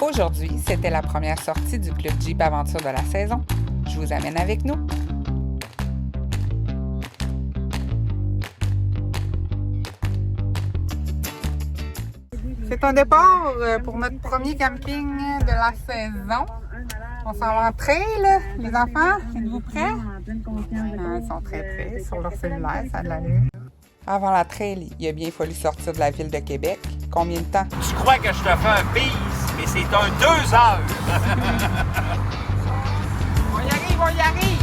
Aujourd'hui, c'était la première sortie du Club Jeep Aventure de la saison. Je vous amène avec nous. C'est un départ pour notre premier camping de la saison. On s'en va en trail, les enfants. Êtes-vous prêts? Ils sont très prêts sur leur cellulaire, ça a de l'allure. Avant la trail, il a bien fallu sortir de la ville de Québec. Combien de temps? Tu crois que je te fais un bise, mais c'est un 2 heures. On y arrive, on y arrive!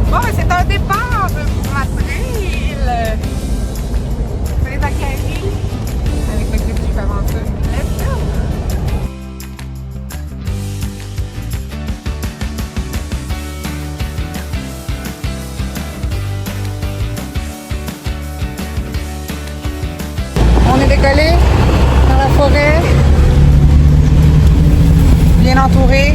Bon, c'est un départ pour la trail. C'est Zachary avec le Club Jeep Aventure. Let's go! On est décollé dans la forêt, bien entouré.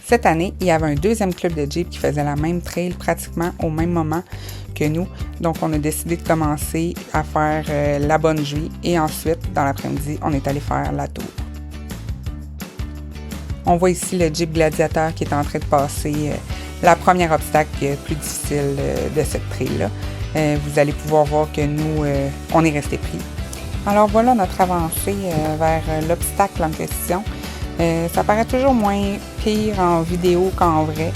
Cette année, il y avait un deuxième club de Jeep qui faisait la même trail pratiquement au même moment que nous. Donc, on a décidé de commencer à faire la Bonne Juie et ensuite, dans l'après-midi, on est allé faire la tour. On voit ici le Jeep Gladiator qui est en train de passer la première obstacle plus difficile de cette trail-là. Vous allez pouvoir voir que nous, on est resté pris. Alors voilà notre avancée vers l'obstacle en question. Ça paraît toujours moins pire en vidéo qu'en vrai,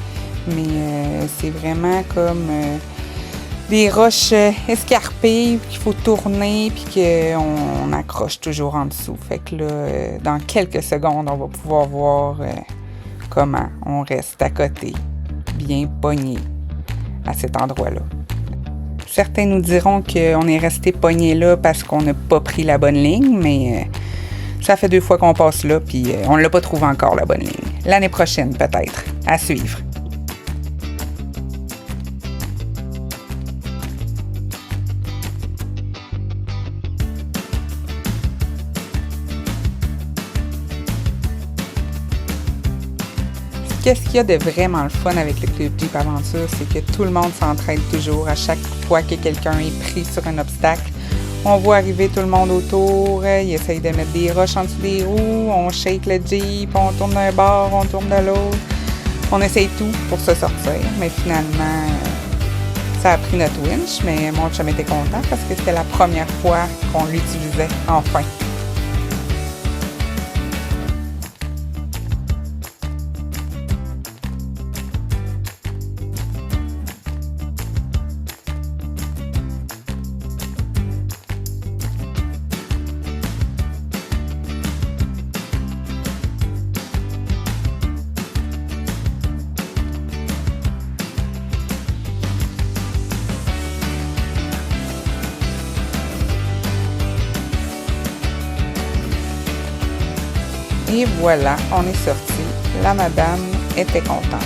mais c'est vraiment comme des roches escarpées qu'il faut tourner puis qu'on accroche toujours en dessous. Fait que là, dans quelques secondes, on va pouvoir voir comment on reste à côté, bien pogné à cet endroit-là. Certains nous diront qu'on est resté pogné là parce qu'on n'a pas pris la bonne ligne, mais ça fait 2 fois qu'on passe là, puis on ne l'a pas trouvé encore, la bonne ligne. L'année prochaine, peut-être. À suivre. Qu'est-ce qu'il y a de vraiment le fun avec le Club Jeep Aventure, c'est que tout le monde s'entraide toujours. À chaque fois que quelqu'un est pris sur un obstacle, on voit arriver tout le monde autour, ils essayent de mettre des roches en dessous des roues, on shake le Jeep, on tourne d'un bord, on tourne de l'autre. On essaye tout pour se sortir, mais finalement, ça a pris notre winch, mais mon chum était content parce que c'était la première fois qu'on l'utilisait, enfin. Et voilà, on est sorti. La madame était contente.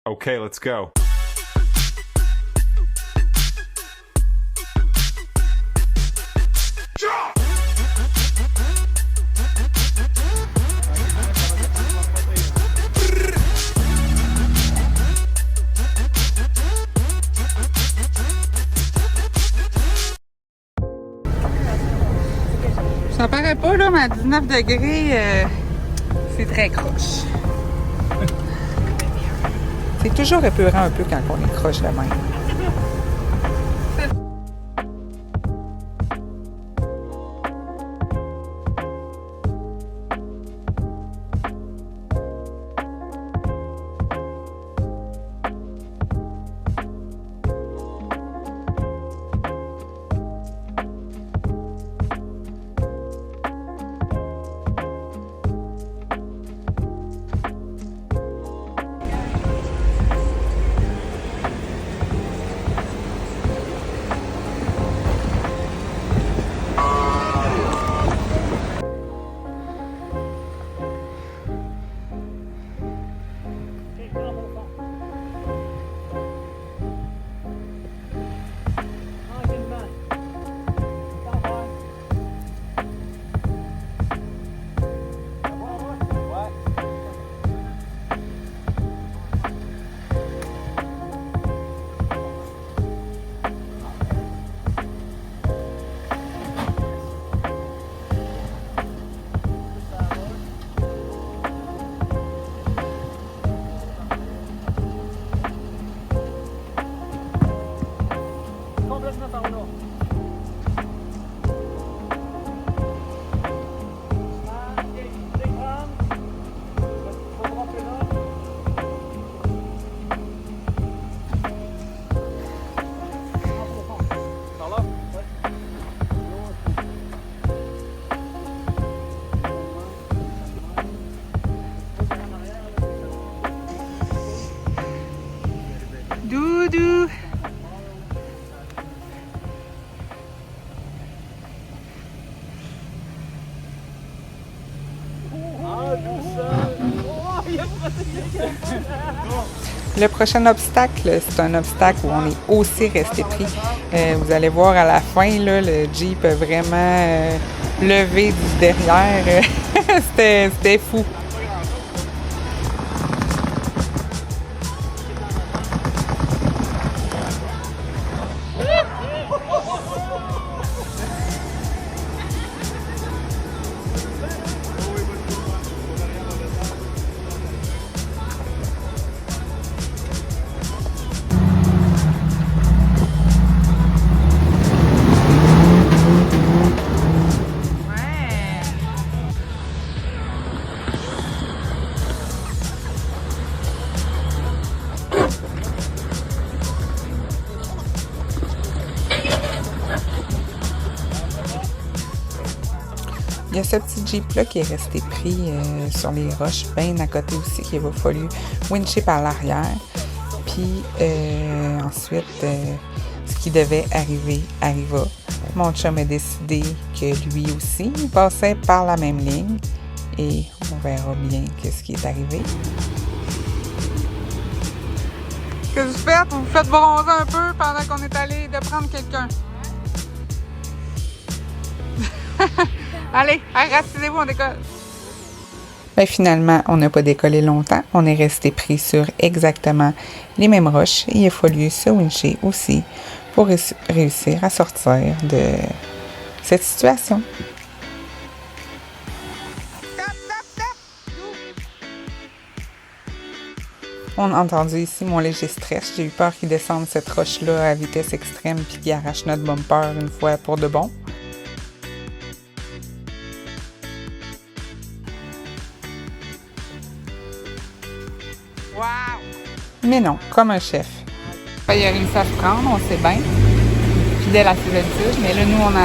Okay, let's go. Ça paraît pas, là, mais à 19 degrés, c'est très croche. C'est toujours épeurant un peu quand on est croche de même. Doudou! Le prochain obstacle, c'est un obstacle où on est aussi resté pris. Vous allez voir à la fin, là, le Jeep a vraiment levé du derrière. C'était fou. Il y a ce petit Jeep-là qui est resté pris sur les roches, bien à côté aussi, qu'il va fallu wincher par l'arrière. Puis ensuite, ce qui devait arriver, arriva. Mon chum a décidé que lui aussi, il passait par la même ligne. Et on verra bien ce qui est arrivé. Qu'est-ce que vous faites? Vous vous faites bronzer un peu pendant qu'on est allé de prendre quelqu'un. Allez, rassisez-vous, on décolle. Ben, finalement, on n'a pas décollé longtemps. On est resté pris sur exactement les mêmes roches. Et il a fallu se wincher aussi pour réussir à sortir de cette situation. On a entendu ici mon léger stress. J'ai eu peur qu'il descende cette roche-là à vitesse extrême puis qu'il arrache notre bumper une fois pour de bon. Wow! Mais non, comme un chef. Il a réussi à se prendre, on sait bien. Fidèle à ses habitudes. Mais là, nous, on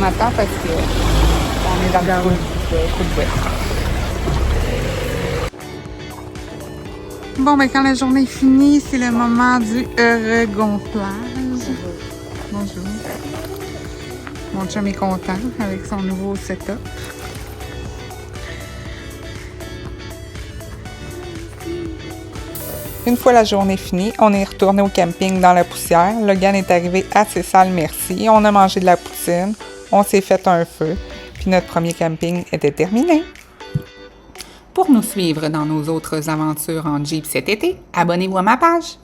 attend parce qu'on est dans le coup de bouette. Bon, ben quand la journée est finie, c'est le moment du regonflage. Bonjour. Mon chum est content avec son nouveau setup. Une fois la journée finie, on est retourné au camping dans la poussière. Logan est arrivé assez sale, merci. On a mangé de la poutine, on s'est fait un feu, puis notre premier camping était terminé. Pour nous suivre dans nos autres aventures en Jeep cet été, abonnez-vous à ma page.